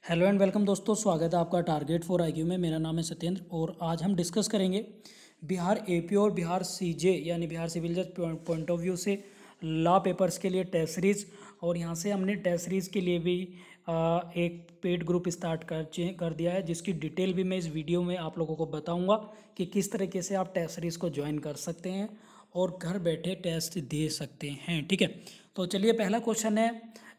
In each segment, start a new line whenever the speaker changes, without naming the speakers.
Hello and welcome दोस्तों, स्वागत है आपका टारगेट फॉर आईक्यू में। मेरा नाम है सत्येंद्र और आज हम डिस्कस करेंगे बिहार एपी और बिहार सीजे यानी बिहार सिविल जज पॉइंट ऑफ व्यू से लॉ पेपर्स के लिए टेस्ट सीरीज। और यहाँ से हमने टेस्ट सीरीज के लिए भी एक पेड ग्रुप स्टार्ट कर दिया है, जिसकी डिटेल भी मैं इस वीडियो में आप लोगों को बताऊँगा कि किस तरीके से आप टेस्ट सीरीज को ज्वाइन कर सकते हैं और घर बैठे टेस्ट दे सकते हैं। ठीक है, तो चलिए पहला क्वेश्चन है,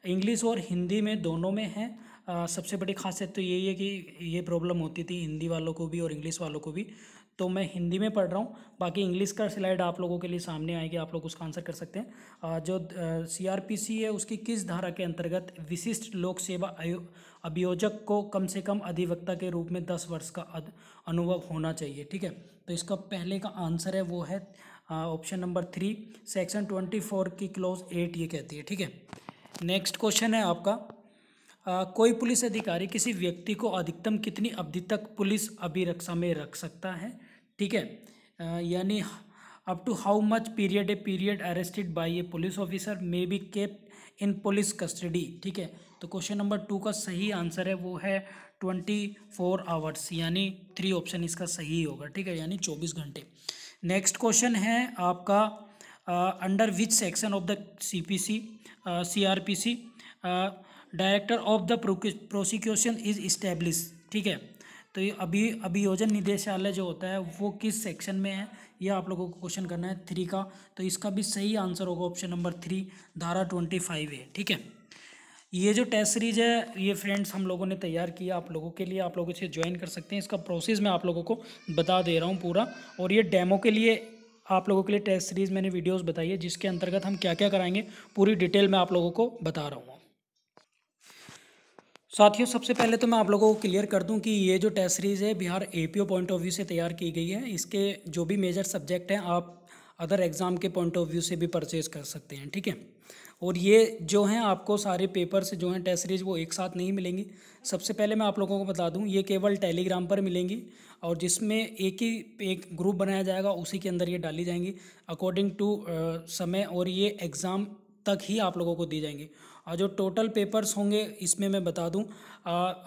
इंग्लिश और हिंदी में दोनों में है। सबसे बड़ी खासियत तो यही है कि ये प्रॉब्लम होती थी हिंदी वालों को भी और इंग्लिश वालों को भी, तो मैं हिंदी में पढ़ रहा हूँ। बाकी इंग्लिश का स्लाइड आप लोगों के लिए सामने आएगी, आप लोग उसका आंसर कर सकते हैं। जो सीआरपीसी है उसकी किस धारा के अंतर्गत विशिष्ट लोक सेवा अभियोजक को कम से कम अधिवक्ता के रूप में 10 वर्ष का अनुभव होना चाहिए। ठीक है, तो इसका पहले का आंसर है वो है ऑप्शन नंबर 3, सेक्शन 24 की क्लॉज 8 ये कहती है। ठीक है, नेक्स्ट क्वेश्चन है आपका, कोई पुलिस अधिकारी किसी व्यक्ति को अधिकतम कितनी अवधि तक पुलिस अभिरक्षा में रख सकता है। ठीक है, यानी up to how much period a period arrested by a police officer may be kept in police custody. ठीक है, तो क्वेश्चन नंबर 2 का सही आंसर है वो है 24 आवर्स, यानी 3 ऑप्शन इसका सही होगा। ठीक है, यानी 24 घंटे। नेक्स्ट क्वेश्चन है आपका, under which section of the CPC CrPC director of the prosecution is establish. ठीक है, तो ये अभियोजन निदेशालय जो होता है वो किस सेक्शन में है, यह आप लोगों को क्वेश्चन करना है 3 का। तो इसका भी सही आंसर होगा ऑप्शन नंबर 3, धारा 25 है। ठीक है, ये जो टेस्ट सीरीज है ये फ्रेंड्स हम लोगों ने तैयार किया आप लोगों के लिए, आप लोग इसे ज्वाइन कर सकते हैं। इसका प्रोसेस मैं आप लोगों को बता दे रहा हूँ पूरा, और ये डेमो के लिए आप लोगों के लिए टेस्ट सीरीज मैंने वीडियोस बताई है, जिसके अंतर्गत हम क्या क्या कराएंगे पूरी डिटेल में आप लोगों को बता रहा हूँ। साथियों, सबसे पहले तो मैं आप लोगों को क्लियर कर दूं कि ये जो टेस्ट सीरीज़ है Bihar APO point of view से तैयार की गई है। इसके जो भी मेजर सब्जेक्ट हैं आप अदर एग्ज़ाम के पॉइंट ऑफ व्यू से भी परचेज कर सकते हैं। ठीक है, और ये जो हैं आपको सारे पेपर्स जो हैं टेस्ट सीरीज वो एक साथ नहीं मिलेंगी। सबसे पहले मैं आप लोगों को बता दूं ये केवल टेलीग्राम पर मिलेंगी, और जिसमें एक ग्रुप बनाया जाएगा, उसी के अंदर ये डाली जाएंगी अकॉर्डिंग टू समय, और ये एग्ज़ाम तक ही आप लोगों को दी जाएंगी। और जो टोटल पेपर्स होंगे इसमें मैं बता दूं,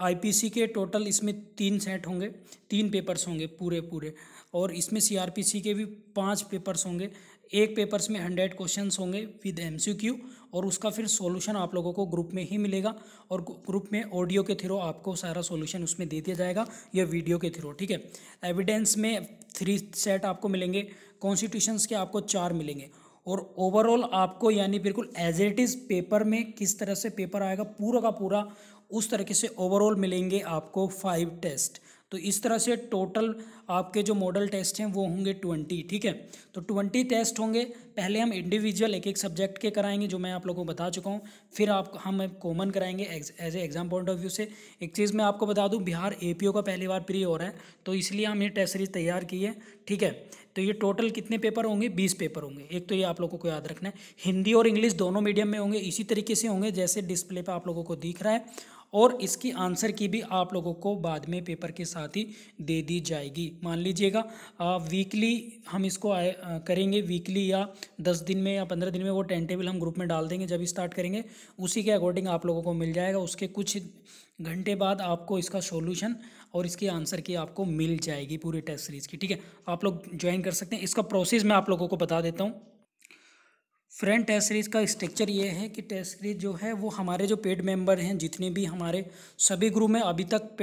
आईपीसी के टोटल इसमें 3 सेट होंगे, 3 पेपर्स होंगे पूरे पूरे, और इसमें सीआरपीसी के भी 5 पेपर्स होंगे। एक पेपर्स में 100 क्वेश्चंस होंगे विद एमसीक्यू, और उसका फिर सॉल्यूशन आप लोगों को ग्रुप में ही मिलेगा, और ग्रुप में ऑडियो के थ्रू आपको सारा सॉल्यूशन उसमें दे दिया जाएगा या वीडियो के थ्रू। ठीक है, एविडेंस में 3 सेट आपको मिलेंगे, कॉन्स्टिट्यूशंस के आपको 4 मिलेंगे, और ओवरऑल आपको यानी बिल्कुल एज इट इज़ पेपर में किस तरह से पेपर आएगा पूरा का पूरा उस तरीके से ओवरऑल मिलेंगे आपको 5 टेस्ट। तो इस तरह से टोटल आपके जो मॉडल टेस्ट हैं वो होंगे 20। ठीक है, तो 20 टेस्ट होंगे। पहले हम इंडिविजुअल एक एक सब्जेक्ट के कराएंगे जो मैं आप लोगों को बता चुका हूँ, फिर हम कॉमन कराएंगे as a exam point of view से। एक चीज़ मैं आपको बता दूँ, बिहार एपीओ का पहली बार प्री हो रहा है, तो इसलिए हम ये टेस्ट सीरीज तैयार की है। ठीक है, तो ये टोटल कितने पेपर होंगे, 20 पेपर होंगे। एक तो ये आप लोगों को याद रखना है, हिंदी और इंग्लिश दोनों मीडियम में होंगे, इसी तरीके से होंगे जैसे डिस्प्ले पर आप लोगों को दिख रहा है, और इसकी आंसर की भी आप लोगों को बाद में पेपर के साथ ही दे दी जाएगी। मान लीजिएगा वीकली हम इसको करेंगे, वीकली या 10 दिन में या 15 दिन में वो टाइम टेबल हम ग्रुप में डाल देंगे जब स्टार्ट करेंगे, उसी के अकॉर्डिंग आप लोगों को मिल जाएगा। उसके कुछ घंटे बाद आपको इसका सॉल्यूशन और इसकी आंसर की आपको मिल जाएगी पूरी टेस्ट सीरीज़ की। ठीक है, आप लोग ज्वाइन कर सकते हैं। इसका प्रोसेस मैं आप लोगों को बता देता हूँ। फ्रेंड, टेस्ट सीरीज़ का स्ट्रक्चर ये है कि टेस्ट सीरीज जो है वो हमारे जो पेड मेंबर हैं जितने भी हमारे सभी ग्रुप में अभी तक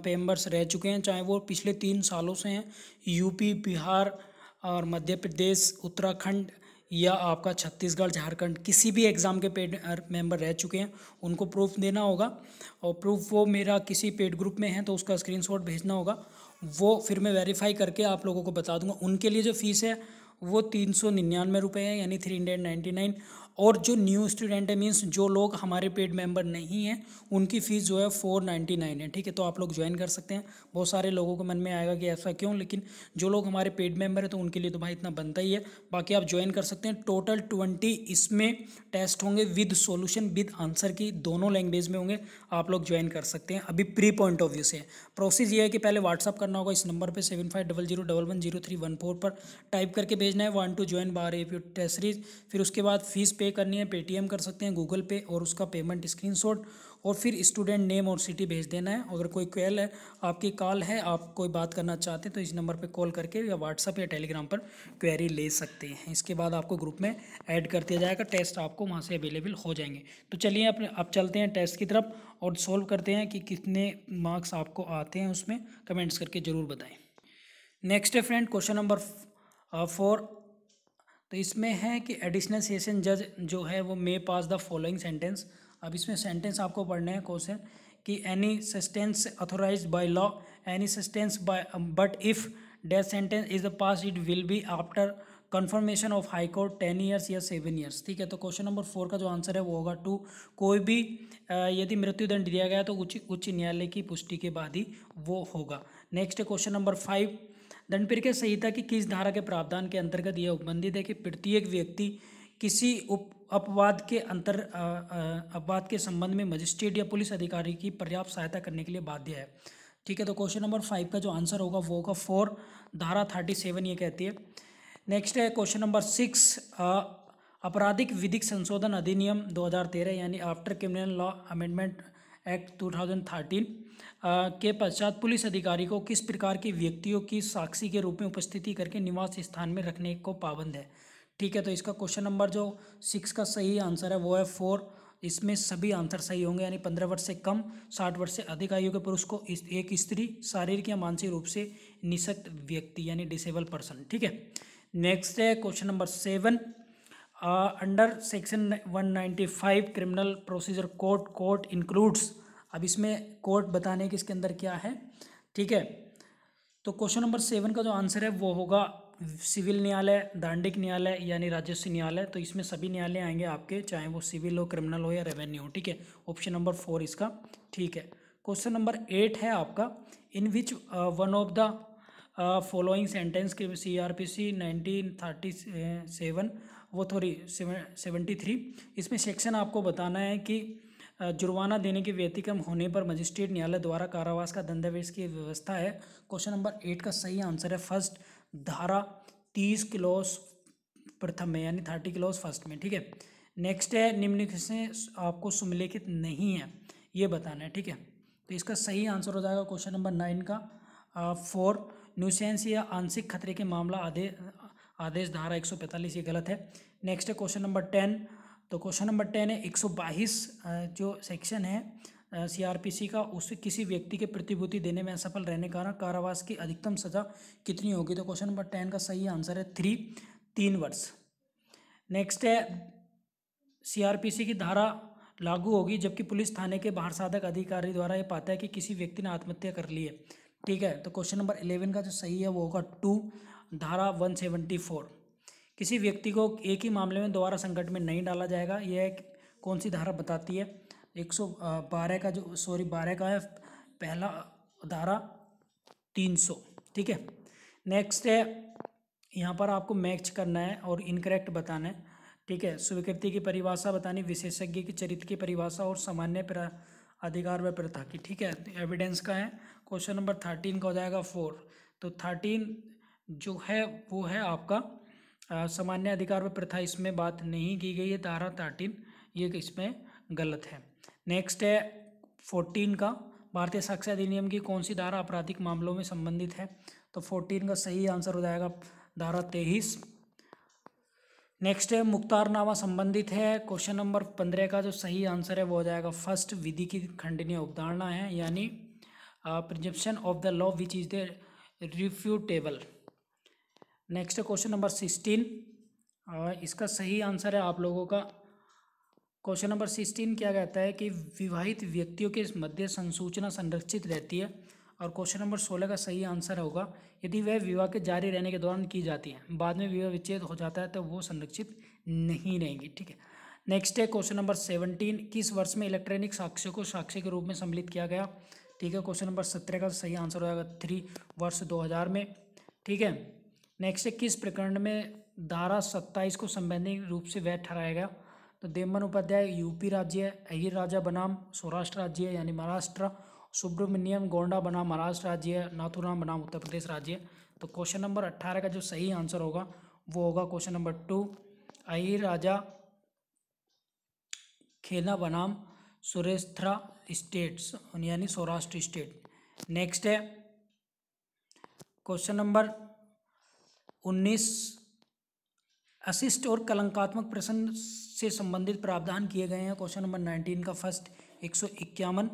मेंबर्स रह चुके हैं, चाहे वो पिछले 3 सालों से हैं, यूपी, बिहार और मध्य प्रदेश, उत्तराखंड या आपका छत्तीसगढ़, झारखंड, किसी भी एग्ज़ाम के पेड मेंबर रह चुके हैं, उनको प्रूफ देना होगा। और प्रूफ वो मेरा किसी पेड ग्रुप में है तो उसका स्क्रीनशॉट भेजना होगा, वो फिर मैं वेरीफाई करके आप लोगों को बता दूंगा। उनके लिए जो फ़ीस है वो 399 रुपये है, यानी 399। और जो न्यू स्टूडेंट है, मीन्स जो लोग हमारे पेड मेंबर नहीं हैं, उनकी फ़ीस जो है 499 है। ठीक है, तो आप लोग ज्वाइन कर सकते हैं। बहुत सारे लोगों को मन में आएगा कि ऐसा क्यों, लेकिन जो लोग हमारे पेड मेंबर है तो उनके लिए तो भाई इतना बनता ही है। बाकी आप ज्वाइन कर सकते हैं। टोटल 20 इसमें टेस्ट होंगे विद सॉल्यूशन विद आंसर की, दोनों लैंग्वेज में होंगे। आप लोग ज्वाइन कर सकते हैं। अभी प्री पॉइंट ऑफ व्यू से प्रोसेस ये है कि पहले व्हाट्सअप करना होगा इस नंबर पर 7500110314 पर टाइप करके भेजना है 1 to join बार एपीओ टेस्ट सीरीज। फिर उसके बाद फीस पे करनी है, पेटीएम कर सकते हैं, गूगल पे, और उसका पेमेंट स्क्रीनशॉट और फिर स्टूडेंट नेम और सिटी भेज देना है। अगर कोई क्वेल है आपकी कॉल है, आप कोई बात करना चाहते हैं तो इस नंबर पे कॉल करके या व्हाट्सअप या टेलीग्राम पर क्वेरी ले सकते हैं। इसके बाद आपको ग्रुप में ऐड कर दिया जाएगा, टेस्ट आपको वहाँ से अवेलेबल हो जाएंगे। तो चलिए अपने अब चलते हैं टेस्ट की तरफ और सोल्व करते हैं कि कितने मार्क्स आपको आते हैं, उसमें कमेंट्स करके ज़रूर बताएँ। नेक्स्ट है फ्रेंड क्वेश्चन नंबर 4। तो इसमें है कि एडिशनल सेशन जज जो है वो may pass the following sentence. अब इसमें सेंटेंस आपको पढ़ने हैं क्वेश्चन कि any sentence authorised by law, any sentence by, but if death sentence is the pass it will be after confirmation of high court 10 years या 7 years. ठीक है, तो क्वेश्चन नंबर 4 का जो आंसर है वो होगा 2। कोई भी यदि मृत्युदंड दिया गया तो उच्च न्यायालय की पुष्टि के बाद ही वो होगा। नेक्स्ट है क्वेश्चन नंबर 5। दंड प्रक्रिया संहिता की किस धारा के प्रावधान के अंतर्गत यह उपबंधित है कि प्रत्येक व्यक्ति किसी अपवाद के संबंध में मजिस्ट्रेट या पुलिस अधिकारी की पर्याप्त सहायता करने के लिए बाध्य है। ठीक है, तो क्वेश्चन नंबर 5 का जो आंसर होगा वो होगा 4, धारा 37 ये कहती है। नेक्स्ट है क्वेश्चन नंबर 6। आपराधिक विधिक संशोधन अधिनियम 2013 यानी after criminal law amendment act 2013 के पश्चात पुलिस अधिकारी को किस प्रकार के व्यक्तियों की साक्षी के रूप में उपस्थिति करके निवास स्थान में रखने को पाबंद है। ठीक है, तो इसका क्वेश्चन नंबर जो 6 का सही आंसर है वो है 4। इसमें सभी आंसर सही होंगे, यानी 15 वर्ष से कम 60 वर्ष से अधिक आयु के पुरुष को एक स्त्री, शारीरिक या मानसिक रूप से निःशक्त व्यक्ति यानी डिसेबल पर्सन। ठीक है, नेक्स्ट है question number 7। Under section 195 criminal procedure code includes. अब इसमें कोड बताने कि इसके अंदर क्या है। ठीक है, तो क्वेश्चन नंबर 7 का जो आंसर है वो होगा सिविल न्यायालय, दांडिक न्यायालय यानी राजस्व न्यायालय। तो इसमें सभी न्यायालय आएंगे आपके, चाहे वो सिविल हो, क्रिमिनल हो या रेवेन्यू हो। ठीक है, ऑप्शन नंबर 4 इसका ठीक है। क्वेश्चन नंबर 8 है आपका, in which one of the following sentence के CRPC 1937 वो 73 इसमें सेक्शन आपको बताना है कि जुर्माना देने के व्यतिक्रम होने पर मजिस्ट्रेट न्यायालय द्वारा कारावास का दंडादेश की व्यवस्था है। क्वेश्चन नंबर 8 का सही आंसर है फर्स्ट, धारा 30 क्लॉज प्रथम में यानी 30 क्लॉज फर्स्ट में। ठीक है, नेक्स्ट है निम्नलिखित से आपको सुमेलित नहीं है ये बताना है। ठीक है, तो इसका सही आंसर हो जाएगा क्वेश्चन नंबर 9 का 4, न्यूसेंस या आंशिक खतरे के मामला आदेश धारा 145 ये गलत है। नेक्स्ट है क्वेश्चन नंबर 10। तो क्वेश्चन नंबर 10 है 122 जो सेक्शन है CRPC का, उससे किसी व्यक्ति के प्रतिभूति देने में असफल रहने के कारण कारावास की अधिकतम सजा कितनी होगी। तो क्वेश्चन नंबर 10 का सही आंसर है 3 वर्ष। नेक्स्ट है CRPC की धारा लागू होगी जबकि पुलिस थाने के बाहर साधक अधिकारी द्वारा ये पाता है कि किसी व्यक्ति ने आत्महत्या कर ली है। ठीक है, तो क्वेश्चन नंबर 11 का जो सही है वो होगा 2, धारा 174। किसी व्यक्ति को एक ही मामले में दोबारा संकट में नहीं डाला जाएगा, यह कौन सी धारा बताती है। 112 का जो 12 का है पहला, धारा 300। ठीक है, नेक्स्ट है यहाँ पर आपको मैच करना है और इनकरेक्ट बताना है। ठीक है, स्वीकृति की परिभाषा बतानी, विशेषज्ञ की चरित्र की परिभाषा और सामान्य अधिकार व प्रथा की। ठीक है, तो एविडेंस का है क्वेश्चन नंबर 13 का हो जाएगा 4। तो 13 जो है वो है आपका सामान्य अधिकार व प्रथा, इसमें बात नहीं की गई है, धारा 13 ये इसमें गलत है। नेक्स्ट है 14 का, भारतीय साक्ष्य अधिनियम की कौन सी धारा आपराधिक मामलों में संबंधित है। तो 14 का सही आंसर हो जाएगा धारा 23। नेक्स्ट है मुख्तारनामा संबंधित है। क्वेश्चन नंबर 15 का जो सही आंसर है वो हो जाएगा फर्स्ट, विधि की खंडनीय अवधारणा है यानी presumption of the law which is the refutable. Next है क्वेश्चन नंबर 16, इसका सही आंसर है आप लोगों का क्वेश्चन नंबर 16 क्या कहता है कि विवाहित व्यक्तियों के मध्य संसूचना संरक्षित रहती है। और क्वेश्चन नंबर 16 का सही आंसर होगा यदि वह विवाह के जारी रहने के दौरान की जाती है, बाद में विवाह विच्छेद हो जाता है तो वो संरक्षित नहीं रहेंगी। ठीक है, नेक्स्ट है क्वेश्चन नंबर 17, किस वर्ष में इलेक्ट्रॉनिक साक्ष्य को साक्ष्य के रूप में सम्मिलित किया गया। ठीक है, क्वेश्चन नंबर 17 का सही आंसर हो जाएगा 3 वर्ष 2000 में। ठीक है, नेक्स्ट है किस प्रकरण में धारा 27 को संवैधानिक रूप से वैध ठहराया गया। तो देवमन उपाध्याय यूपी राज्य, अहिर राजा बनाम सौराष्ट्र राज्य यानी महाराष्ट्र, सुब्रमण्यम गोंडा बनाम महाराष्ट्र राज्य, नाथुराम बनाम उत्तर प्रदेश राज्य। तो क्वेश्चन नंबर 18 का जो सही आंसर होगा वो होगा क्वेश्चन नंबर 2, अहिर राजा खेना बनाम सुरेस्त्रा स्टेट्स यानी सौराष्ट्र स्टेट। नेक्स्ट है क्वेश्चन नंबर 19, अशिष्ट और कलंकात्मक प्रश्न से संबंधित प्रावधान किए गए हैं। क्वेश्चन नंबर 19 का फर्स्ट 151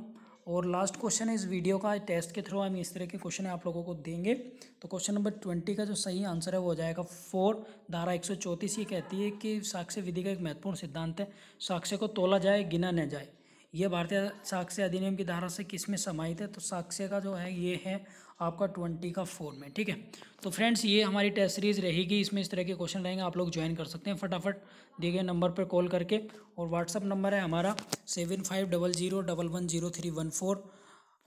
और लास्ट क्वेश्चन है इस वीडियो का। टेस्ट के थ्रू हम इस तरह के क्वेश्चन आप लोगों को देंगे। तो क्वेश्चन नंबर 20 का जो सही आंसर है वो हो जाएगा 4। धारा 134 ये कहती है कि साक्ष्य विधि का एक महत्वपूर्ण सिद्धांत है, साक्ष्य को तोला जाए गिना न जाए। ये भारतीय साक्ष्य अधिनियम की धारा से किस में समाहित है? तो साक्ष्य का जो है ये है आपका 20 का 4 में। ठीक है, तो फ्रेंड्स ये हमारी टेस्ट सीरीज रहेगी, इसमें इस तरह के क्वेश्चन रहेंगे, आप लोग ज्वाइन कर सकते हैं फटाफट दिए गए नंबर पर कॉल करके। और व्हाट्सअप नंबर है हमारा 7500110314।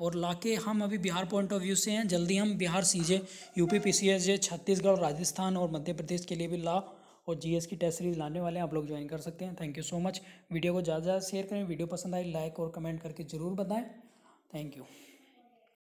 और लाके हम अभी बिहार पॉइंट ऑफ व्यू से हैं, जल्दी हम बिहार सीजे, यूपी पीसीएस, छत्तीसगढ़, राजस्थान और मध्य प्रदेश के लिए भी लॉ और जीएस की टेस्ट सीरीज लाने वाले हैं, आप लोग ज्वाइन कर सकते हैं। Thank you so much. Video को ज़्यादा से ज़्यादा शेयर करें, वीडियो पसंद आए लाइक और कमेंट करके ज़रूर बताएं। Thank you.